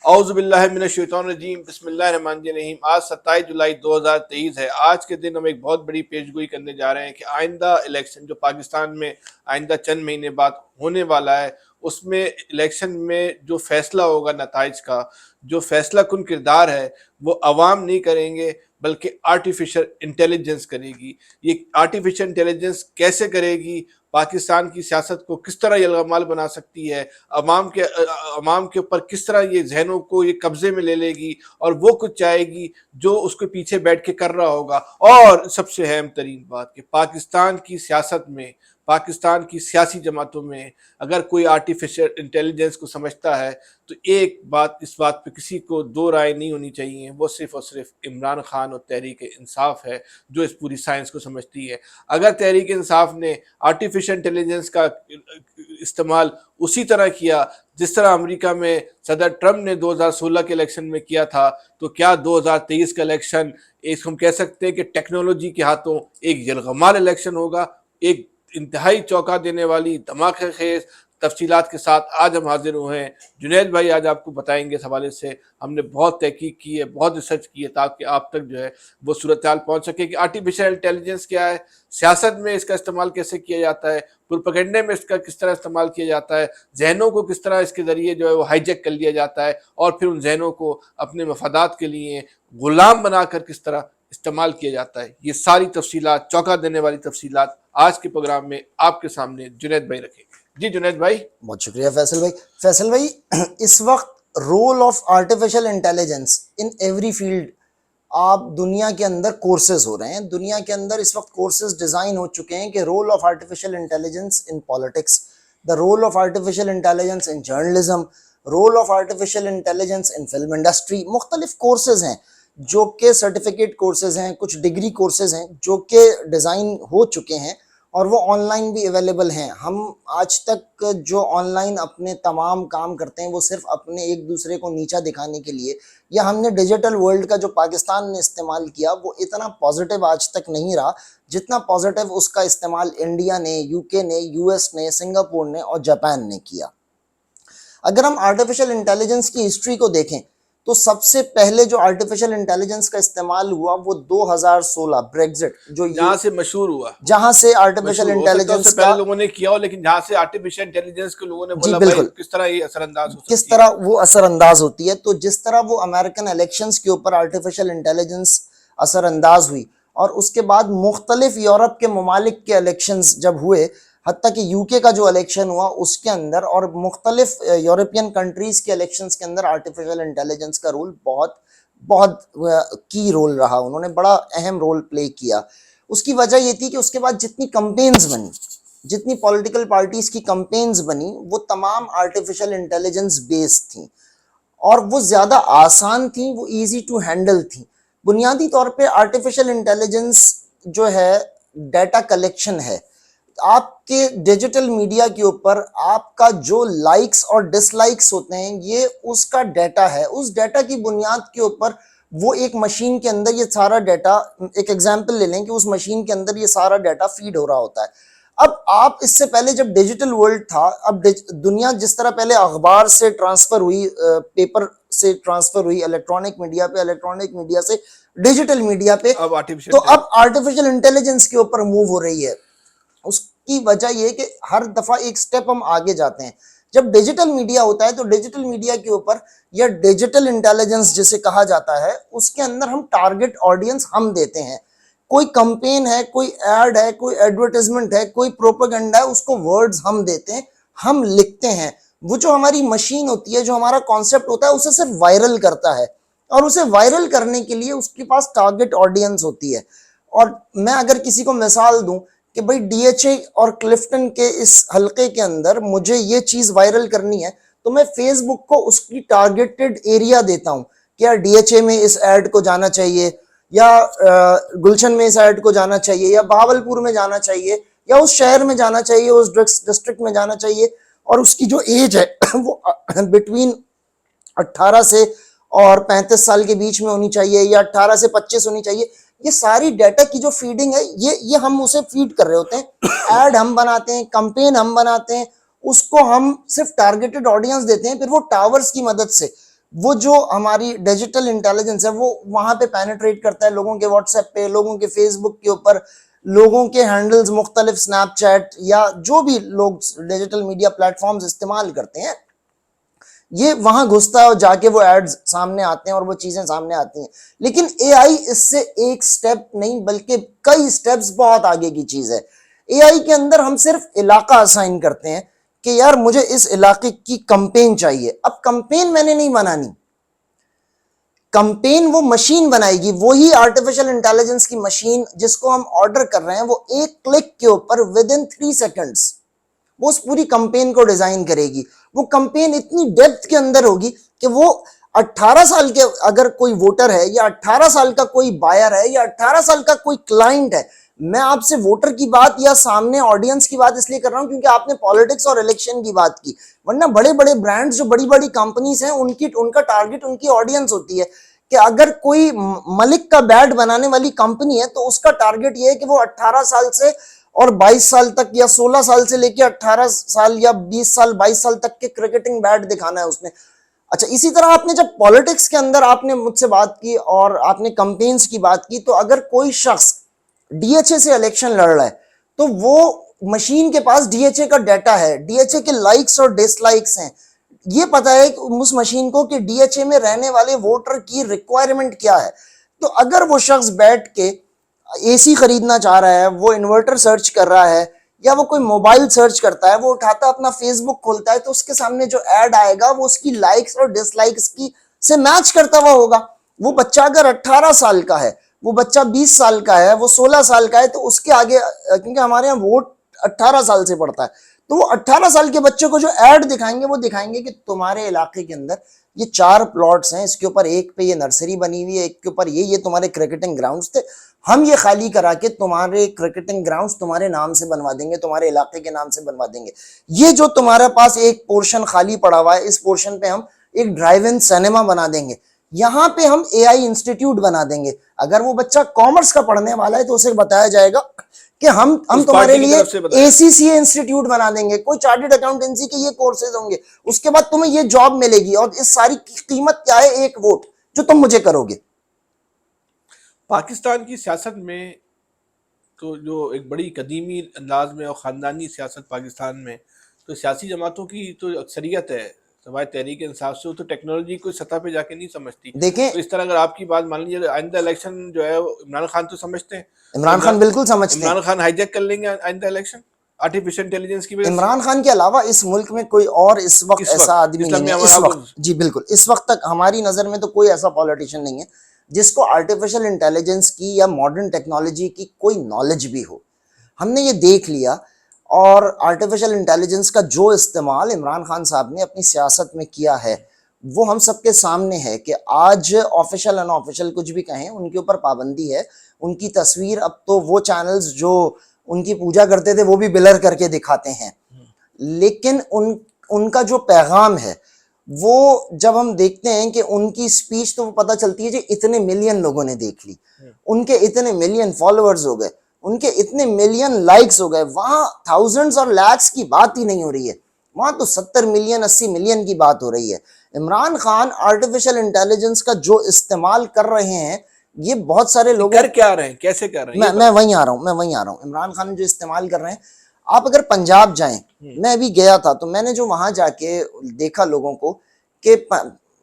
اعوذ باللہ من الشیطان الرجیم، بسم اللہ الرحمن الرحیم۔ آج 27 جولائی 2023 ہے۔ آج کے دن ہم ایک بہت بڑی پیشگوئی کرنے جا رہے ہیں کہ آئندہ الیکشن جو پاکستان میں آئندہ چند مہینے بعد ہونے والا ہے، اس میں الیکشن میں جو فیصلہ ہوگا، نتائج کا جو فیصلہ کن کردار ہے وہ عوام نہیں کریں گے بلکہ آرٹیفیشل انٹیلیجنس کرے گی۔ یہ آرٹیفیشل انٹیلیجنس کیسے کرے گی، پاکستان کی سیاست کو کس طرح یلغمال بنا سکتی ہے، عوام کے اوپر کس طرح یہ ذہنوں کو یہ قبضے میں لے لے گی اور وہ کچھ چاہے گی جو اس کے پیچھے بیٹھ کے کر رہا ہوگا۔ اور سب سے اہم ترین بات کہ پاکستان کی سیاست میں، پاکستان کی سیاسی جماعتوں میں اگر کوئی آرٹیفیشل انٹیلیجنس کو سمجھتا ہے تو ایک بات، اس بات پہ کسی کو دو رائے نہیں ہونی چاہیے، وہ صرف اور صرف عمران خان اور تحریک انصاف ہے جو اس پوری سائنس کو سمجھتی ہے۔ اگر تحریک انصاف نے آرٹیفیشل انٹیلیجنس کا استعمال اسی طرح کیا جس طرح امریکہ میں صدر ٹرمپ نے 2016 کے الیکشن میں کیا تھا، تو کیا 2023 کا الیکشن اس ہم کہہ سکتے ہیں کہ ٹیکنالوجی کے ہاتھوں ایک یلغمال الیکشن ہوگا؟ ایک انتہائی چونکا دینے والی دھماکہ خیز تفصیلات کے ساتھ آج ہم حاضر ہوئے ہیں۔ جنید بھائی آج آپ کو بتائیں گے، اس حوالے سے ہم نے بہت تحقیق کی ہے، بہت ریسرچ کی ہے تاکہ آپ تک جو ہے وہ صورتحال پہنچ سکے کہ آرٹیفیشل انٹیلیجنس کیا ہے، سیاست میں اس کا استعمال کیسے کیا جاتا ہے، پروپیگنڈے میں اس کا کس طرح استعمال کیا جاتا ہے، ذہنوں کو کس طرح اس کے ذریعے جو ہے وہ ہائی جیک کر لیا جاتا ہے اور پھر ان ذہنوں کو اپنے مفادات کے لیے غلام بنا کر کس طرح استعمال کیا جاتا ہے۔ یہ ساری تفصیلات، چونکا دینے والی تفصیلات آج کے پروگرام میں آپ کے سامنے جنید بھائی رکھیں گے۔ جی جنید بھائی۔ بہت شکریہ فیصل بھائی۔ فیصل بھائی، اس وقت role of artificial intelligence in every field, آپ دنیا کے اندر کورسز ہو رہے ہیں، دنیا کے اندر اس وقت کورسز ڈیزائن ہو چکے ہیں کہ role of artificial intelligence in politics, the role of artificial intelligence in journalism, role of artificial intelligence in film industry. مختلف کورسز ہیں جو کہ سرٹیفکیٹ کورسز ہیں، کچھ ڈگری کورسز ہیں جو کہ ڈیزائن ہو چکے ہیں اور وہ آن لائن بھی اویلیبل ہیں۔ ہم آج تک جو آن لائن اپنے تمام کام کرتے ہیں وہ صرف اپنے ایک دوسرے کو نیچا دکھانے کے لیے، یا ہم نے ڈیجیٹل ورلڈ کا جو پاکستان نے استعمال کیا وہ اتنا پازیٹیو آج تک نہیں رہا جتنا پازیٹیو اس کا استعمال انڈیا نے، یو کے نے، یو ایس نے، سنگاپور نے اور جاپان نے کیا۔ اگر ہم آرٹیفیشل انٹیلیجنس کی ہسٹری کو دیکھیں تو سب سے پہلے جو آرٹیفیشل انٹیلیجنس کا استعمال ہوا وہ 2016 بریگزٹ، جو جہاں سے مشہور ہوا، جہاں سے آرٹیفیشل انٹیلیجنس کا، پہلے لوگوں نے کیا ہو لیکن جہاں سے آرٹیفیشل انٹیلیجنس کے لوگوں نے جی بولا بھائی بالکل، کس طرح یہ اثر انداز ہو سکتی ہے، کس طرح وہ اثر انداز ہوتی ہے، تو جس طرح وہ امریکن الیکشنز کے اوپر آرٹیفیشل انٹیلیجنس اثر انداز ہوئی، اور اس کے بعد مختلف یورپ کے ممالک کے الیکشنز جب ہوئے، حتیٰ کہ یو کے کا جو الیکشن ہوا اس کے اندر اور مختلف یورپین کنٹریز کے الیکشنز کے اندر آرٹیفیشل انٹیلیجنس کا رول بہت کی رول رہا، انہوں نے بڑا اہم رول پلے کیا۔ اس کی وجہ یہ تھی کہ اس کے بعد جتنی کمپینز بنی، جتنی پولیٹیکل پارٹیز کی کمپینز بنی، وہ تمام آرٹیفیشل انٹیلیجنس بیسڈ تھیں اور وہ زیادہ آسان تھیں، وہ ایزی ٹو ہینڈل تھیں۔ بنیادی طور پہ آرٹیفیشل انٹیلیجنس جو ہے ڈیٹا کلیکشن ہے۔ آپ کے ڈیجیٹل میڈیا کے اوپر آپ کا جو لائکس اور ڈس لائکس ہوتے ہیں یہ اس کا ڈیٹا ہے، اس ڈیٹا کی بنیاد کے اوپر وہ ایک مشین کے اندر یہ سارا ڈیٹا، ایک ایگزامپل لے لیں کہ اس مشین کے اندر یہ سارا ڈیٹا فیڈ ہو رہا ہوتا ہے۔ اب آپ اس سے پہلے جب ڈیجیٹل ورلڈ تھا، اب دنیا جس طرح پہلے اخبار سے ٹرانسفر ہوئی، پیپر سے ٹرانسفر ہوئی الیکٹرانک میڈیا پہ، الیکٹرانک میڈیا سے ڈیجیٹل میڈیا پہ، تو اب آرٹیفیشل انٹیلیجنس کے اوپر موو ہو رہی ہے۔ اس کی وجہ یہ کہ ہر دفعہ ایک سٹیپ ہم آگے جاتے ہیں۔ جب ڈیجیٹل میڈیا ہوتا ہے تو ڈیجیٹل میڈیا کے اوپر یا ڈیجیٹل انٹیلیجنس جسے کہا جاتا ہے، اس کے اندر ہم ٹارگٹ آڈینس ہم دیتے ہیں۔ کوئی کمپین ہے، کوئی ایڈ ہے، کوئی ایڈورٹائزمنٹ ہے، کوئی پروپیگنڈا ہے، اس کو ورڈز ہم دیتے ہیں، ہم لکھتے ہیں۔ وہ جو ہماری مشین ہوتی ہے، جو ہمارا کانسیپٹ ہوتا ہے، اسے صرف وائرل کرتا ہے، اور اسے وائرل کرنے کے لیے اس کے پاس ٹارگٹ آڈینس ہوتی ہے۔ اور میں اگر کسی کو مثال دوں کہ بھائی ڈی ایچ اے اور کلفٹن کے اس حلقے کے اندر مجھے یہ چیز وائرل کرنی ہے، تو میں فیس بک کو اس کی ٹارگیٹڈ ایریا دیتا ہوں کہ یار ڈی ایچ اے میں اس ایڈ کو جانا چاہیے، یا گلشن میں اس ایڈ کو جانا چاہیے، یا بہاولپور میں جانا چاہیے، یا اس شہر میں جانا چاہیے، اس ڈسٹرکٹ میں جانا چاہیے، اور اس کی جو ایج ہے وہ بٹوین 18 سے اور 35 سال کے بیچ میں ہونی چاہیے، یا 18 سے 25 ہونی چاہیے۔ یہ ساری ڈیٹا کی جو فیڈنگ ہے یہ ہم اسے فیڈ کر رہے ہوتے ہیں، ایڈ ہم بناتے ہیں، کمپین ہم بناتے ہیں، اس کو ہم صرف ٹارگیٹڈ آڈینس دیتے ہیں، پھر وہ ٹاورز کی مدد سے وہ جو ہماری ڈیجیٹل انٹیلیجنس ہے وہ وہاں پہ پینیٹریٹ کرتا ہے، لوگوں کے واٹس ایپ پہ، لوگوں کے فیس بک کے اوپر، لوگوں کے ہینڈلز مختلف، سنیپ چیٹ یا جو بھی لوگ ڈیجیٹل میڈیا پلیٹ فارمز استعمال کرتے ہیں، یہ وہاں گھستا ہے اور جا کے وہ ایڈز سامنے آتے ہیں اور وہ چیزیں سامنے آتی ہیں. لیکن اے آئی اس سے ایک سٹیپ نہیں بلکہ کئی سٹیپس بہت آگے کی چیز ہے. اے آئی کے اندر ہم صرف علاقہ اسائن کرتے ہیں کہ یار مجھے اس علاقے کی کمپین چاہیے. اب کمپین میں نے نہیں بنانی، کمپین وہ مشین بنائے گی، وہی آرٹیفیشل انٹیلیجنس کی مشین جس کو ہم آرڈر کر رہے ہیں، وہ ایک کلک کے اوپر ود ان 3 سیکنڈز وہ اس پوری کمپین کو ڈیزائن کرے گی. وہ کمپین اتنی ڈیپتھ کے اندر ہوگی کہ وہ 18 سال کے اگر کوئی ووٹر ہے یا 18 سال کا کوئی بائر ہے یا 18 سال کا کوئی کلائنٹ ہے، میں آپ سے ووٹر کی بات یا سامنے آڈینس کی بات اس لیے کر رہا ہوں کیونکہ آپ نے پالیٹکس اور الیکشن کی بات کی، ورنہ بڑے بڑے برانڈز جو بڑی بڑی کمپنیز ہیں ان کا ٹارگٹ ان کی آڈینس ہوتی ہے کہ اگر کوئی ملک کا بیٹ بنانے والی کمپنی ہے تو اس کا ٹارگٹ یہ ہے کہ وہ 18 سال سے اور 22 سال تک یا 16 سال سے لے کے 18 سال یا 20 سال 22 سال تک کے کرکٹنگ بیٹ دکھانا ہے اس نے. اچھا، اسی طرح آپ نے جب پالیٹکس کے اندر آپ نے مجھ سے بات کی اور آپ نے کمپینز کی بات کی، تو اگر کوئی شخص ڈی ایچ اے سے الیکشن لڑ رہا ہے تو وہ مشین کے پاس ڈی ایچ اے کا ڈیٹا ہے، ڈی ایچ اے کے لائکس اور ڈس لائکس ہیں، یہ پتا ہے کہ اس مشین کو کہ ڈی ایچ اے میں رہنے والے ووٹر کی ریکوائرمنٹ کیا ہے. تو اگر وہ شخص بیٹھ کے اے سی خریدنا چاہ رہا ہے، وہ انورٹر سرچ کر رہا ہے یا وہ کوئی موبائل سرچ کرتا ہے، وہ اٹھاتا اپنا فیس بک کھولتا ہے تو اس کے سامنے جو ایڈ آئے گا وہ اس کی لائکس اور ڈس لائکس کی سے میچ کرتا ہوا ہوگا. وہ بچہ اگر 18 سال کا ہے، وہ بچہ 20 سال کا ہے، وہ 16 سال کا ہے، تو اس کے آگے، کیونکہ ہمارے یہاں ووٹ 18 سال سے پڑتا ہے، تو وہ 18 سال کے بچے کو جو ایڈ دکھائیں گے وہ دکھائیں گے کہ تمہارے علاقے کے اندر یہ 4 پلاٹس ہیں، اس کے اوپر ایک پہ یہ نرسری بنی ہوئی ہے، ایک کے اوپر یہ تمہارے کرکٹنگ گراؤنڈز تھے، ہم یہ خالی کرا کے تمہارے کرکٹنگ گراؤنڈز تمہارے نام سے بنوا دیں گے، تمہارے علاقے کے نام سے بنوا دیں گے. یہ جو تمہارے پاس ایک پورشن خالی پڑا ہوا ہے، اس پورشن پہ ہم ایک ڈرائیو ان سینما بنا دیں گے، یہاں پہ ہم اے آئی انسٹیٹیوٹ بنا دیں گے. اگر وہ بچہ کامرس کا پڑھنے والا ہے تو اسے بتایا جائے گا کہ ہم تمہارے لیے اے سی سی اے انسٹیٹیوٹ بنا دیں گے، کوئی چارٹرڈ اکاؤنٹنسی کے یہ کورسز ہوں گے، اس کے بعد تمہیں یہ جاب ملے گی، اور اس ساری کی قیمت کیا ہے؟ ایک ووٹ جو تم مجھے کرو گے. پاکستان کی سیاست میں تو جو ایک بڑی قدیمی انداز میں اور خاندانی سیاست پاکستان میں، تو سیاسی جماعتوں کی تو اکثریت ہے سوائے تحریک انصاف سے، وہ تو ٹیکنالوجی کوئی سطح پہ جا کے نہیں سمجھتی. دیکھیں، تو اس طرح اگر آپ کی بات مان لیجیے، آئندہ الیکشن جو ہے عمران خان تو سمجھتے ہیں، عمران خان بالکل سمجھتے ہیں، عمران خان ہائی جیک کر لیں گے آئندہ الیکشن آرٹیفیشل انٹیلیجنس کی وجہ سے. عمران خان کے علاوہ اس ملک میں کوئی اور اس وقت ایسا آدمی نہیں ہے اس وقت، جی بالکل، اس وقت تک ہماری نظر میں تو کوئی ایسا پولیٹیشین نہیں ہے جس کو آرٹیفیشل انٹیلیجنس کی یا ماڈرن ٹیکنالوجی کی کوئی نالج بھی ہو. ہم نے یہ دیکھ لیا، اور آرٹیفیشل انٹیلیجنس کا جو استعمال عمران خان صاحب نے اپنی سیاست میں کیا ہے وہ ہم سب کے سامنے ہے کہ آج آفیشل ان آفیشل کچھ بھی کہیں ان کے اوپر پابندی ہے. ان کی تصویر اب تو وہ چینلز جو ان کی پوجا کرتے تھے وہ بھی بلر کر کے دکھاتے ہیں، لیکن ان کا جو پیغام ہے وہ جب ہم دیکھتے ہیں کہ ان کی سپیچ، تو وہ پتہ چلتی ہے کہ اتنے ملین لوگوں نے دیکھ لی، ان کے اتنے ملین فالوورز ہو گئے، ان کے اتنے ملین لائکس ہو گئے. وہاں تھاؤزنڈز اور لیکس کی بات ہی نہیں ہو رہی ہے، وہاں تو 70 ملین 80 ملین کی بات ہو رہی ہے. عمران خان آرٹیفیشل انٹیلیجنس کا جو استعمال کر رہے ہیں، یہ بہت سارے لوگ کر کیا رہے ہیں، کیسے کر رہے ہیں؟ میں وہیں آ رہا ہوں. عمران خان جو استعمال کر رہے ہیں، آپ اگر پنجاب جائیں، میں ابھی گیا تھا تو میں نے جو وہاں جا کے دیکھا لوگوں کو کہ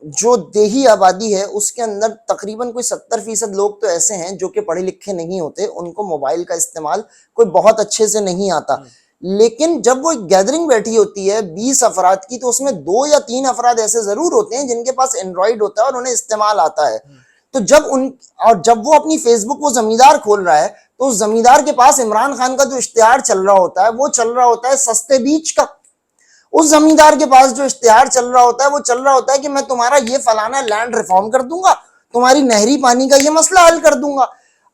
جو دیہی آبادی ہے اس کے اندر تقریباً کوئی 70% لوگ تو ایسے ہیں جو کہ پڑھے لکھے نہیں ہوتے، ان کو موبائل کا استعمال کوئی بہت اچھے سے نہیں آتا. لیکن جب وہ گیدرنگ بیٹھی ہوتی ہے 20 افراد کی، تو اس میں 2 یا 3 افراد ایسے ضرور ہوتے ہیں جن کے پاس اینڈرائیڈ ہوتا ہے اور انہیں استعمال آتا ہے. تو جب وہ اپنی فیس بک وہ زمیندار کھول رہا ہے تو اس زمیندار کے پاس عمران خان کا جو اشتہار چل رہا ہوتا ہے وہ چل رہا ہوتا ہے سستے بیج کا. اس زمیندار کے پاس جو اشتہار چل رہا ہوتا ہے وہ چل رہا ہوتا ہے کہ میں تمہارا یہ فلانا لینڈ ریفارم کر دوں گا، تمہاری نہری پانی کا یہ مسئلہ حل کر دوں گا.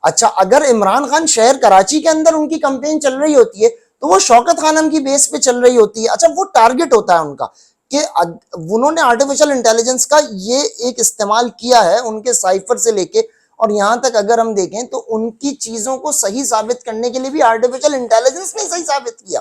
اچھا، اگر عمران خان شہر کراچی کے اندر ان کی کمپین چل رہی ہوتی ہے تو وہ شوکت خانم کی بیس پہ چل رہی ہوتی ہے. اچھا، وہ ٹارگٹ ہوتا ہے ان کا کہ انہوں نے آرٹیفیشل انٹیلیجنس کا یہ ایک استعمال کیا ہے ان کے سائفر سے لے کے، اور یہاں تک اگر ہم دیکھیں تو ان کی چیزوں کو صحیح ثابت کرنے کے لیے بھی آرٹیفیشل انٹیلیجنس نے صحیح ثابت کیا.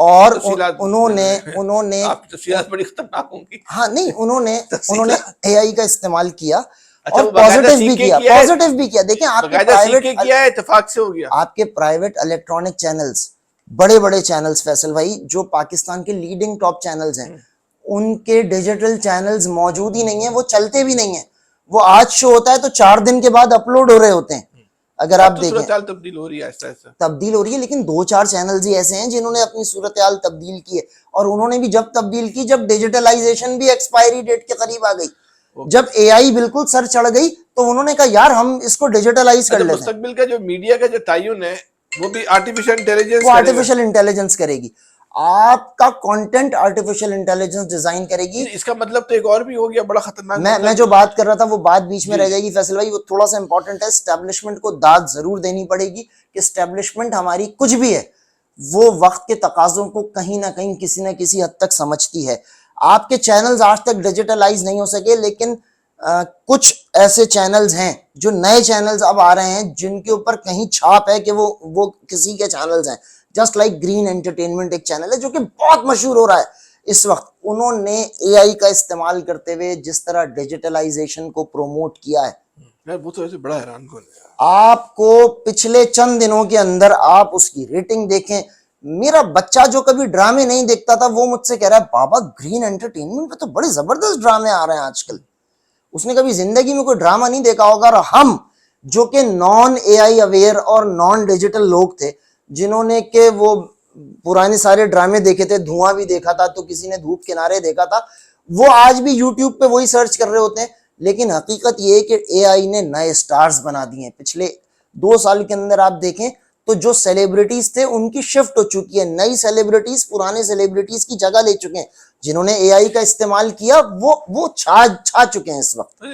اور تفصیلات انہوں نے آپ کی تفصیلات بڑی خطرناک ہوں گی. ہاں نہیں انہوں نے اے آئی کا استعمال کیا اچھا اور وہ باقاعدہ پازیٹیو سیکھ بھی کے کیا، کیا ہے، پازیٹیو بھی کیا. دیکھیں آپ کے باقاعدہ سیکھ پرائیویٹ کے کیا ہے، اتفاق سے ہو گیا. آپ کے پرائیویٹ الیکٹرانک چینلز، بڑے بڑے چینلز فیصل بھائی جو پاکستان کے لیڈنگ ٹاپ چینلز ہیں، ان کے ڈیجیٹل چینلز موجود ہی نہیں ہیں، وہ چلتے بھی نہیں ہیں. وہ آج شو ہوتا ہے تو 4 دن کے بعد اپلوڈ ہو رہے ہوتے ہیں. اگر اب آپ تو دیکھیں صورتحال تبدیل ہو رہی ہے آہستہ آہستہ. تبدیل ہو رہی ہے، لیکن 2-4 چینلز ہی ایسے ہیں جنہوں نے اپنی صورتحال تبدیل کی ہے. اور انہوں نے بھی جب تبدیل کی جب ڈیجیٹلائزیشن بھی ایکسپائری ڈیٹ کے قریب آ گئی، جب اے آئی بالکل سر چڑھ گئی تو انہوں نے کہا یار ہم اس کو ڈیجیٹلائز کر اچھا لیتے ہیں. مستقبل کا جو میڈیا کا جو تعین ہے وہ بھی آرٹیفیشل انٹیلیجنس وہ کرے گا. آرٹیفیشل انٹیلیجنس کرے گی، آپ کا کنٹینٹ آرٹیفیشل انٹیلیجنس ڈیزائن کرے گی. اس کا مطلب تو ایک اور بھی ہو گیا بڑا خطرناک میں مطلب. جو بات کر رہا تھا وہ بات بیچ میں جی. رہ جائے گی فیصل بھائی، وہ تھوڑا سا امپورٹنٹ ہے. اسٹیبلشمنٹ کو داد ضرور دینی پڑے گی کہ اسٹیبلشمنٹ ہماری کچھ بھی ہے وہ وقت کے تقاضوں کو کہیں نہ کہیں کسی نہ کسی حد تک سمجھتی ہے. آپ کے چینلز آج تک ڈیجیٹلائز نہیں ہو سکے، لیکن کچھ ایسے چینلز ہیں جو نئے چینلز اب آ رہے ہیں جن کے اوپر کہیں چھاپ ہے کہ وہ کسی کے چینلز ہیں. جسٹ لائک گرین انٹرٹینمنٹ ایک چینل ہے جو کہ بہت مشہور ہو رہا ہے اس وقت. انہوں نے اے آئی کا استعمال کرتے ہوئے جس طرح ڈیجیٹلائزیشن کو پروموٹ کیا ہے، وہ تو ایسے بڑا حیران کن ہے. آپ کو پچھلے چند دنوں کے اندر آپ اس کی ریٹنگ دیکھیں. میرا بچہ جو کبھی ڈرامے نہیں دیکھتا تھا وہ مجھ سے کہہ رہا ہے بابا گرین انٹرٹینمنٹ پہ تو بڑے زبردست ڈرامے آ رہے ہیں آج کل. اس نے کبھی زندگی میں کوئی ڈرامہ نہیں دیکھا ہوگا. اور ہم جو کہ نان اے آئی اویئر اور نان ڈیجیٹل لوگ تھے، جنہوں نے کہ وہ پرانے سارے ڈرامے دیکھے تھے، دھواں بھی دیکھا تھا تو کسی نے دھوپ کنارے دیکھا تھا، وہ آج بھی یوٹیوب پہ وہی سرچ کر رہے ہوتے ہیں. لیکن حقیقت یہ ہے کہ اے آئی نے نئے سٹارز بنا دیے ہیں. پچھلے 2 سال کے اندر آپ دیکھیں تو جو سیلیبریٹیز تھے ان کی شفٹ ہو چکی ہے. نئی سیلیبریٹیز پرانے سیلیبریٹیز کی جگہ لے چکے ہیں. جنہوں نے اے آئی کا استعمال کیا وہ چھا چکے ہیں اس وقت.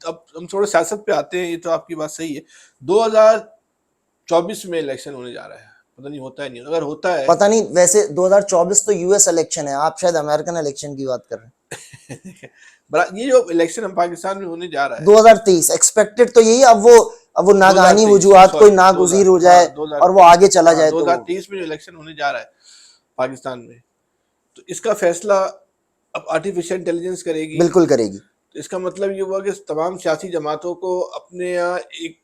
اب ہم تھوڑے سیاست پہ آتے ہیں. یہ تو آپ کی بات صحیح ہے. 2024 میں الیکشن ہونے جا رہا ہے، پتہ نہیں ہوتا ہے نہیں، اگر ہوتا ہے پتہ نہیں. ویسے 2024 تو یو ایس الیکشن ہے، آپ شاید امریکن الیکشن کی بات کر رہے ہیں. یہ جو الیکشن ہم پاکستان میں ہونے جا رہا ہے 2023 ایکسپیکٹڈ تو یہی، اب وہ ناگہانی وجوہات کوئی ناگزیر ہو جائے اور وہ آگے چلا جائے. 2023 میں جو الیکشن ہونے جا رہا ہے پاکستان میں، تو اس کا فیصلہ اب آرٹیفیشل انٹیلیجنس کرے گی. بالکل کرے گی. تو اس کا مطلب یہ ہوا کہ تمام سیاسی جماعتوں کو اپنے یہاں ایک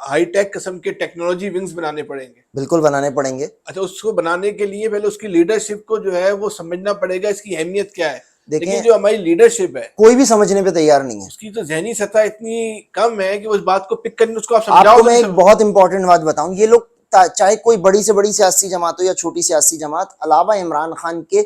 ہائی ٹیک قسم کے ٹیکنالوجی ونگز بنانے پڑیں گے. بالکل بنانے پڑیں گے. اچھا اس کو بنانے کے لیے پہلے اس کی لیڈرشپ کو جو ہے وہ سمجھنا پڑے گا، اس کی اہمیت کیا ہے. لیکن جو ہماری لیڈرشپ ہے کوئی بھی سمجھنے پہ تیار نہیں ہے. اس کی تو ذہنی سطح اتنی کم ہے کہ اس بات کو پک کرنے، اس کو آپ سمجھاؤ. آپ کو میں ایک بہت امپورٹنٹ بات بتاؤں، یہ لوگ چاہے کوئی بڑی سے بڑی سیاسی جماعت ہو یا چھوٹی سیاسی جماعت، علاوہ عمران خان کے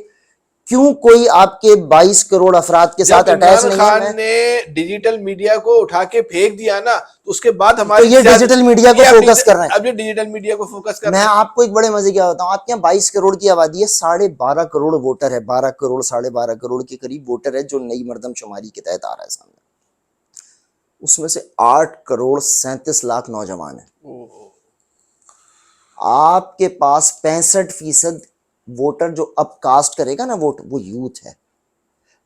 کیوں کوئی آپ کے 22 کروڑ افراد کے ساتھ اٹیچ نہیں ہے. عمران خان نے ڈیجیٹل میڈیا کو اٹھا کے پھینک دیا نا، تو اس کے بعد ہماری یہ ڈیجیٹل میڈیا کو فوکس کر رہے ہیں. اب یہ ڈیجیٹل میڈیا کو فوکس کر رہے ہیں. میں آپ کو ایک بڑے مزے کی بات بتاؤں، آپ کے یہاں 22 کروڑ کی آبادی ہے، 12.5 کروڑ ووٹر ہے. 12 کروڑ 12.5 کروڑ کے قریب ووٹر ہے جو نئی مردم شماری کے تحت آ رہا ہے سامنے. اس میں سے 8 کروڑ 37 لاکھ نوجوان ہیں. آپ کے پاس 65% ووٹر جو اب کاسٹ کرے گا نا ووٹ، وہ یوتھ ہے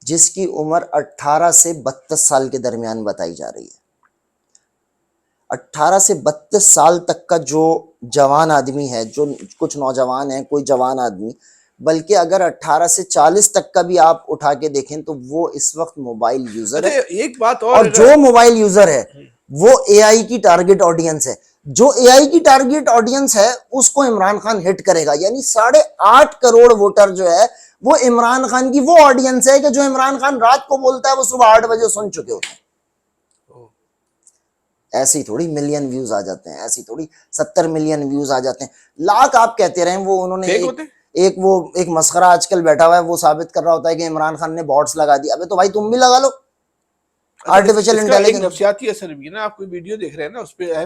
جس کی عمر 18 سے 32 سال کے درمیان بتائی جا رہی ہے. 18 سے 32 سال تک کا جو جوان آدمی ہے، جو کچھ نوجوان ہیں، کوئی جوان آدمی، بلکہ اگر 18 سے 40 تک کا بھی آپ اٹھا کے دیکھیں تو وہ اس وقت موبائل یوزر ہے. ایک بات اور جو موبائل یوزر ہے وہ اے آئی کی ٹارگٹ آڈینس ہے. جو اے آئی کی ٹارگٹ آڈینس ہے اس کو عمران خان ہٹ کرے گا. یعنی 8.5 کروڑ ووٹر جو ہے وہ عمران خان کی وہ آڈینس ہے کہ جو عمران خان رات کو بولتا ہے وہ صبح 8 بجے سن چکے ہوتے ہیں. ایسی تھوڑی ملین ویوز آ جاتے ہیں، ایسی تھوڑی 70 ملین ویوز آ جاتے ہیں. لاکھ آپ کہتے رہیں، وہ انہوں نے ایک مسخرہ آج کل بیٹھا ہوا ہے، وہ ثابت کر رہا ہوتا ہے کہ عمران خان نے بوٹس لگا دی. ابے تو بھائی تم بھی لگا لو. آرٹیفیشل انٹیلیجنس نفسیاتی اثر بھی ہے نا. آپ کوئی ویڈیو دیکھ رہے ہیں نا، اس پہ ہے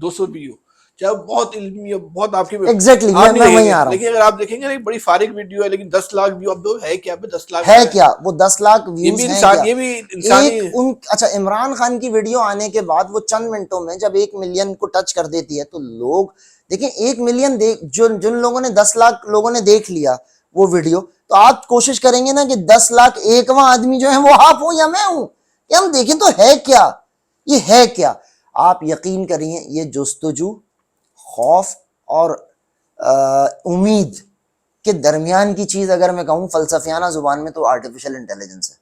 200 ویو، چاہے بہت علمی بہت آپ کی ایگزیکٹلی میں وہیں آ رہا ہوں. لیکن اگر آپ دیکھیں گے نا ایک بڑی فارغ ویڈیو ہے لیکن 10 لاکھ ویو. اب ہے کیا 10 لاکھ ہے کیا؟ وہ 10 لاکھ ویوز ہیں کیا؟ یہ بھی انسانی. اچھا عمران خان کی ویڈیو آنے کے بعد وہ چند منٹوں میں جب 1 ملین کو ٹچ کر دیتی ہے تو لوگ دیکھیں 1 ملین جن لوگوں نے 10 لاکھ لوگوں نے دیکھ لیا وہ ویڈیو، تو آپ کوشش کریں گے نا کہ 10 لاکھ ایکواں آدمی جو ہے وہ آپ ہوں یا میں ہوں، کہ ہم دیکھیں تو ہے کیا، یہ ہے کیا. آپ یقین کریے یہ جستجو، خوف اور امید کے درمیان کی چیز اگر میں کہوں فلسفیانہ زبان میں تو آرٹیفیشل انٹیلیجنس ہے.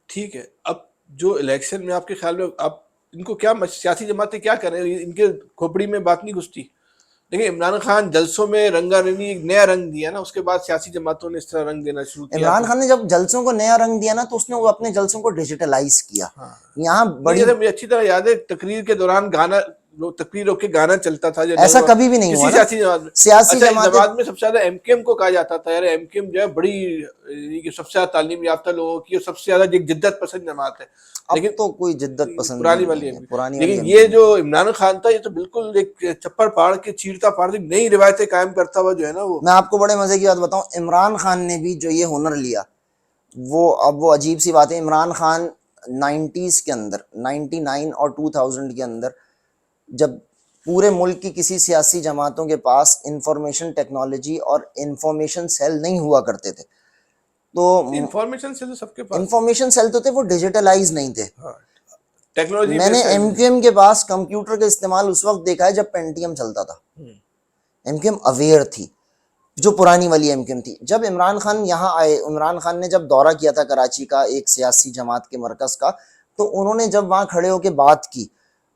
ٹھیک ہے. اب جو الیکشن میں آپ کے خیال میں اب ان کو کیا سیاسی جماعتیں کیا کر رہے ہیں؟ ان کے کھوپڑی میں بات نہیں گھستی. دیکھیں عمران خان جلسوں میں رنگا رنگی ایک نیا رنگ دیا نا, اس کے بعد سیاسی جماعتوں نے اس طرح رنگ دینا شروع کیا. عمران خان نے جب جلسوں کو نیا رنگ دیا نا تو اس نے وہ اپنے جلسوں کو ڈیجیٹلائز کیا. یہاں بڑی مجھے اچھی طرح یاد ہے تقریر کے دوران گانا تقریر ہو کے گانا چلتا تھا. ایسا کبھی بھی نہیں ہوا سیاسی جماعت میں. سیاسی جماعت میں سب سے زیادہ ایم کیو ایم کو کہا جاتا تھا یار ایم کیو ایم جو ہے بڑی سب سے زیادہ تعلیم یافتہ لوگوں کی اور سب سے زیادہ جدت پسند جماعت ہے. لیکن تو کوئی جدت پسند پرانی والی لیکن یہ جو عمران خان تھا یہ تو بالکل ایک چپڑ پاڑ کے چیرتا پاڑ نئی روایتیں قائم کرتا ہوا جو ہے نا وہ. میں آپ کو بڑے مزے کی بات بتاؤں, عمران خان نے بھی جو یہ ہنر لیا وہ اب وہ عجیب سی بات ہے. عمران خان 90s کے اندر 99 اور 2000 کے اندر جب پورے ملک کی کسی سیاسی جماعتوں کے پاس انفارمیشن ٹیکنالوجی اور انفارمیشن سیل نہیں ہوا کرتے تھے تو انفارمیشن سیل سب کے پاس انفارمیشن سیل تو تھے, وہ ڈیجیٹلائز نہیں تھے. ٹیکنالوجی میں نے ایم کیو ایم کے پاس کمپیوٹر کا استعمال اس وقت دیکھا ہے جب پینٹیم چلتا تھا. ایم کیو ایم اویئر تھی, جو پرانی والی ایم کیو ایم تھی. جب عمران خان یہاں آئے, عمران خان نے جب دورہ کیا تھا کراچی کا ایک سیاسی جماعت کے مرکز کا, تو انہوں نے جب وہاں کھڑے ہو کے بات کی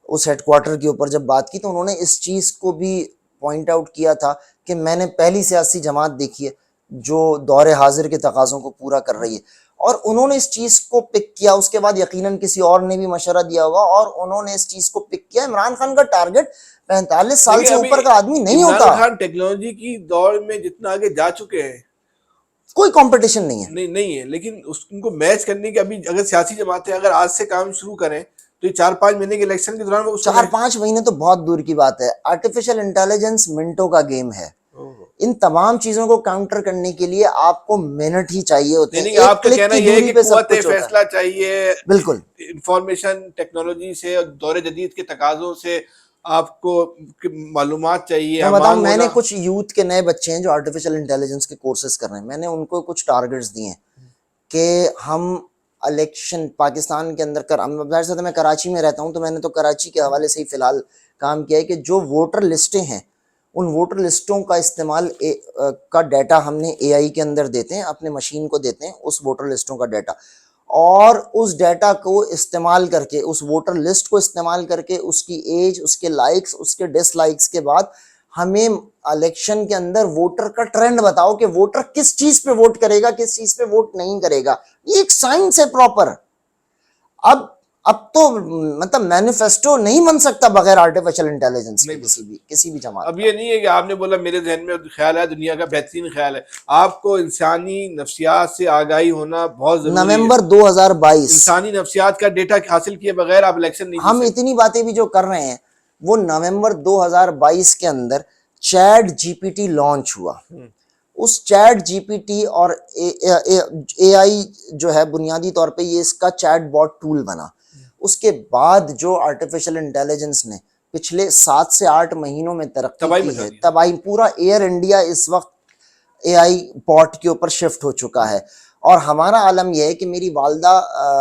اس ہیڈ کوارٹر کے اوپر جب بات کی تو انہوں نے اس چیز کو بھی پوائنٹ آؤٹ کیا تھا کہ میں نے پہلی سیاسی جماعت دیکھی ہے جو دور حاضر کے تقاضوں کو پورا کر رہی ہے. اور انہوں نے اس چیز کو پک کیا. اس کے بعد یقیناً کسی اور نے بھی مشورہ دیا ہوگا اور انہوں نے اس چیز کو پک کیا. عمران خان کا ٹارگٹ 45 سال سے اوپر کا آدمی نہیں ہوتا. عمران خان ٹیکنالوجی کی دور میں جتنا آگے جا چکے ہیں کوئی کمپٹیشن نہیں ہے. نہیں ہے, لیکن ان کو میچ کرنے کے ابھی اگر سیاسی جماعتیں اگر آج سے کام شروع کریں تو یہ 4-5 مہینے کے الیکشن کے دوران 4-5 مہینے تو بہت دور کی بات ہے. آرٹیفیشل انٹیلیجنس منٹوں کا گیم ہے. ان تمام چیزوں کو کاؤنٹر کرنے کے لیے آپ کو منٹ ہی چاہیے ہوتے ہیں. آپ کا کہنا یہ ہے کہ قوت فیصلہ چاہیے. بالکل انفارمیشن ٹیکنالوجی سے اور دور جدید کے تقاضوں سے آپ کو معلومات چاہیے. میں بتاؤں, میں نے کچھ یوتھ کے نئے بچے ہیں جو آرٹیفیشل انٹیلیجنس کے کورسز کر رہے ہیں. میں نے ان کو کچھ ٹارگٹس دیے ہیں کہ ہم الیکشن پاکستان کے اندر میں کراچی میں رہتا ہوں تو میں نے تو کراچی کے حوالے سے ہی فی الحال کام کیا ہے کہ جو ووٹر لسٹیں ہیں ان ووٹر لسٹوں کا استعمال کا ڈیٹا ہم نے اے آئی کے اندر دیتے ہیں, اپنے مشین کو دیتے ہیں اس ووٹر لسٹوں کا ڈیٹا, اور اس ڈیٹا کو استعمال کر کے اس ووٹر لسٹ کو استعمال کر کے اس کی ایج, اس کے لائکس, اس کے ڈس لائکس کے بعد ہمیں الیکشن کے اندر ووٹر کا ٹرینڈ بتاؤ کہ ووٹر کس چیز پہ ووٹ کرے گا, کس چیز پہ ووٹ نہیں کرے گا. یہ ایک سائنس ہے پراپر. اب تو مطلب مینیفیسٹو نہیں بن سکتا بغیر آرٹیفیشل انٹیلیجنس کے کسی بھی جماعت. اب یہ نہیں ہے کہ آپ نے بولا میرے ذہن میں خیال ہے, دنیا کا بہترین خیال ہے. آپ کو انسانی نفسیات سے آگاہی ہونا بہت ضروری ہے. نومبر 2022 انسانی نفسیات کا ڈیٹا حاصل کیے بغیر آپ الیکشن نہیں. ہم اتنی باتیں بھی جو کر رہے ہیں وہ نومبر 2022 کے اندر ChatGPT launch ہوا. اس چیٹ جی پی ٹی اور اے آئی جو ہے بنیادی طور پہ یہ اس کا چیٹ باٹ ٹول بنا. اس کے بعد جو آرٹیفیشل انٹیلیجنس نے پچھلے 7 سے 8 مہینوں میں ترقی کی ہے, تباہی, پورا ایئر انڈیا اس وقت اے آئی باٹ کے اوپر شفٹ ہو چکا ہے. اور ہمارا عالم یہ ہے کہ میری والدہ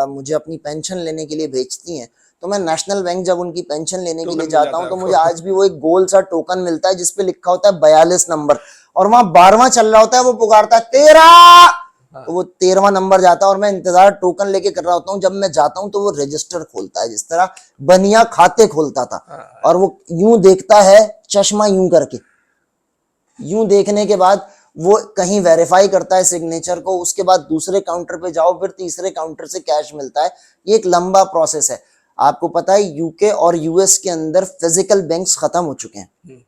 مجھے اپنی پینشن لینے کے لیے بھیجتی ہیں تو میں نیشنل بینک جب ان کی پینشن لینے کے لیے جاتا ہوں تو مجھے آج بھی وہ ایک گول سا ٹوکن ملتا ہے جس پہ لکھا ہوتا ہے 42 نمبر, اور وہاں 12واں چل رہا ہوتا ہے, وہ پکارتا ہے 13, تو وہ 13واں نمبر جاتا ہے اور میں انتظار ٹوکن لے کے کر رہا ہوتا ہوں. جب میں جاتا ہوں تو وہ رجسٹر کھولتا ہے جس طرح بنیا کھاتے کھولتا تھا, اور وہ یوں دیکھتا ہے چشمہ یوں کر کے, یوں دیکھنے کے بعد وہ کہیں ویریفائی کرتا ہے سگنیچر کو, اس کے بعد دوسرے کاؤنٹر پہ جاؤ, پھر تیسرے کاؤنٹر سے کیش ملتا ہے. یہ ایک لمبا پروسیس ہے. آپ کو پتا ہے یو کے اور یو ایس کے اندر فزیکل بینکس ختم ہو چکے ہیں.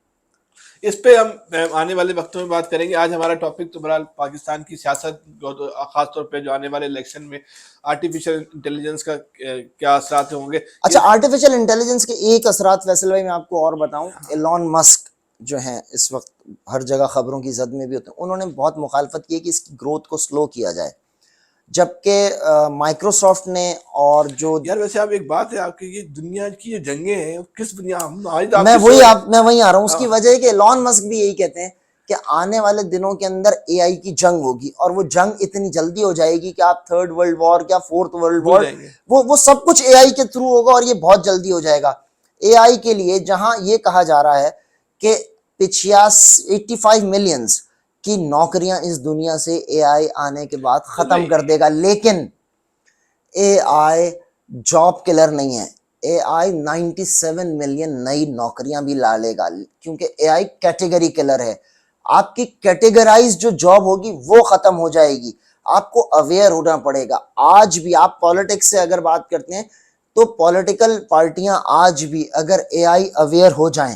اس پہ ہم آنے والے وقتوں میں بات کریں گے. آج ہمارا ٹاپک تو بہرحال پاکستان کی سیاست, خاص طور پہ جو آنے والے الیکشن میں آرٹیفیشل انٹیلیجنس کا کیا اثرات ہوں گے. اچھا, آرٹیفیشل انٹیلیجنس کے ایک اثرات فیصل بھائی میں آپ کو اور بتاؤں. ایلون مسک جو ہیں اس وقت ہر جگہ خبروں کی زد میں بھی ہوتے ہیں, انہوں نے بہت مخالفت کی کہ اس کی گروتھ کو سلو کیا جائے, جبکہ مائکروسافٹ نے اور جو یار ویسے آپ ایک بات ہے آپ کی, یہ دنیا کی جو جنگیں ہیں کس بنیاد, میں وہی آ رہا ہوں. اس کی وجہ ہے کہ ایلون مسک بھی یہی کہتے ہیں کہ آنے والے دنوں کے اندر اے آئی کی جنگ ہوگی, اور وہ جنگ اتنی جلدی ہو جائے گی کہ آپ 3rd ورلڈ وار کیا 4th ورلڈ وار وہ سب کچھ اے آئی کے تھرو ہوگا, اور یہ بہت جلدی ہو جائے گا. اے آئی کے لیے جہاں یہ کہا جا رہا ہے کہ 85 ملینز کہ نوکریاں اس دنیا سے اے آئی آنے کے بعد ختم کر دے گا، لیکن اے آئی جاب کلر نہیں ہے. اے آئی 97 ملین نئی نوکریاں بھی لا لے گا، کیونکہ اے آئی کیٹیگری کلر ہے. آپ کی کیٹیگرائز جو جاب ہوگی وہ ختم ہو جائے گی. آپ کو اویئر ہونا پڑے گا. آج بھی آپ پالیٹکس سے اگر بات کرتے ہیں تو پولیٹیکل پارٹیاں آج بھی اگر اے آئی اویئر ہو جائیں،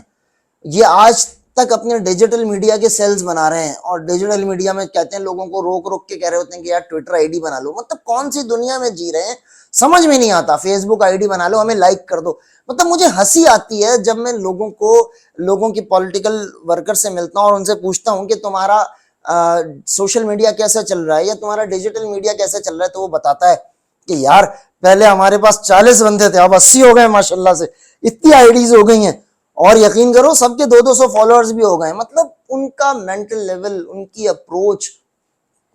یہ آج تک اپنے ڈیجیٹل میڈیا کے سیلز بنا رہے ہیں، اور ڈیجیٹل میڈیا میں کہتے ہیں لوگوں کو روک کے کہہ رہے ہوتے ہیں کہ یار ٹویٹر آئی ڈی بنا لو. مطلب کون سی دنیا میں جی رہے ہیں سمجھ میں نہیں آتا. فیس بک آئی ڈی بنا لو، ہمیں لائک کر دو. مطلب مجھے ہنسی آتی ہے جب میں لوگوں کی پولیٹیکل ورکر سے ملتا ہوں اور ان سے پوچھتا ہوں کہ تمہارا سوشل میڈیا کیسا چل رہا ہے یا تمہارا ڈیجیٹل میڈیا کیسا چل رہا ہے، تو وہ بتاتا ہے کہ یار پہلے ہمارے پاس 40 بندے تھے، اب 80 ہو گئے ماشاءاللہ سے، اتنی آئی ڈیز ہو گئی ہیں، اور یقین کرو سب کے 200 فالوورز بھی ہو گئے. مطلب ان کا مینٹل لیول، ان کی اپروچ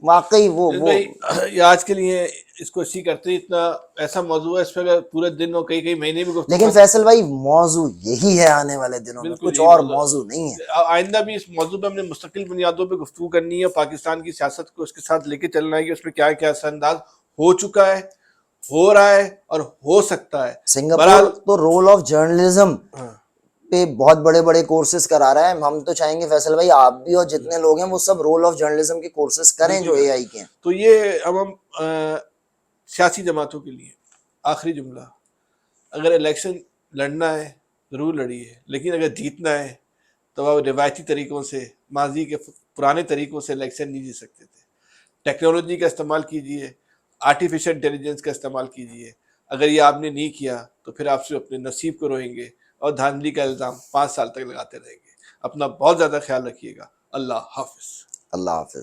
واقعی وہ بھائی یہ آج کے لیے اس کو اسی کرتے ہیں. اتنا ایسا موضوع ہے اس پہ اگر پورے دن اور کئی مہینے بھی گفتگو. لیکن فیصل بھائی موضوع یہی ہے آنے والے دنوں میں، کچھ اور موضوع نہیں ہے. آئندہ بھی اس موضوع پہ ہم نے مستقل بنیادوں پہ گفتگو کرنی ہے. پاکستان کی سیاست کو اس کے ساتھ لے کے چلنا ہے کہ اس میں کیا کیا اثر انداز ہو چکا ہے، ہو رہا ہے اور ہو سکتا ہے. سنگاپور تو رول آف جرنلزم پہ بہت بڑے بڑے کورسز کرا رہا ہے. ہم تو چاہیں گے فیصل بھائی آپ بھی اور جتنے لوگ ہیں وہ سب رول آف جرنلزم کے کورسز کریں جو اے آئی کے ہیں. تو یہ ہم سیاسی جماعتوں کے لیے آخری جملہ، اگر الیکشن لڑنا ہے ضرور لڑیے، لیکن اگر جیتنا ہے تو وہ روایتی طریقوں سے، ماضی کے پرانے طریقوں سے الیکشن نہیں جیت سکتے تھے. ٹیکنالوجی کا استعمال کیجئے، آرٹیفیشل انٹیلیجنس کا استعمال کیجئے. اگر یہ آپ نے نہیں کیا تو پھر آپ سے اپنے نصیب کو روئیں گے اور دھاندلی کا الزام 5 سال تک لگاتے رہیں گے. اپنا بہت زیادہ خیال رکھیے گا. اللہ حافظ. اللہ حافظ.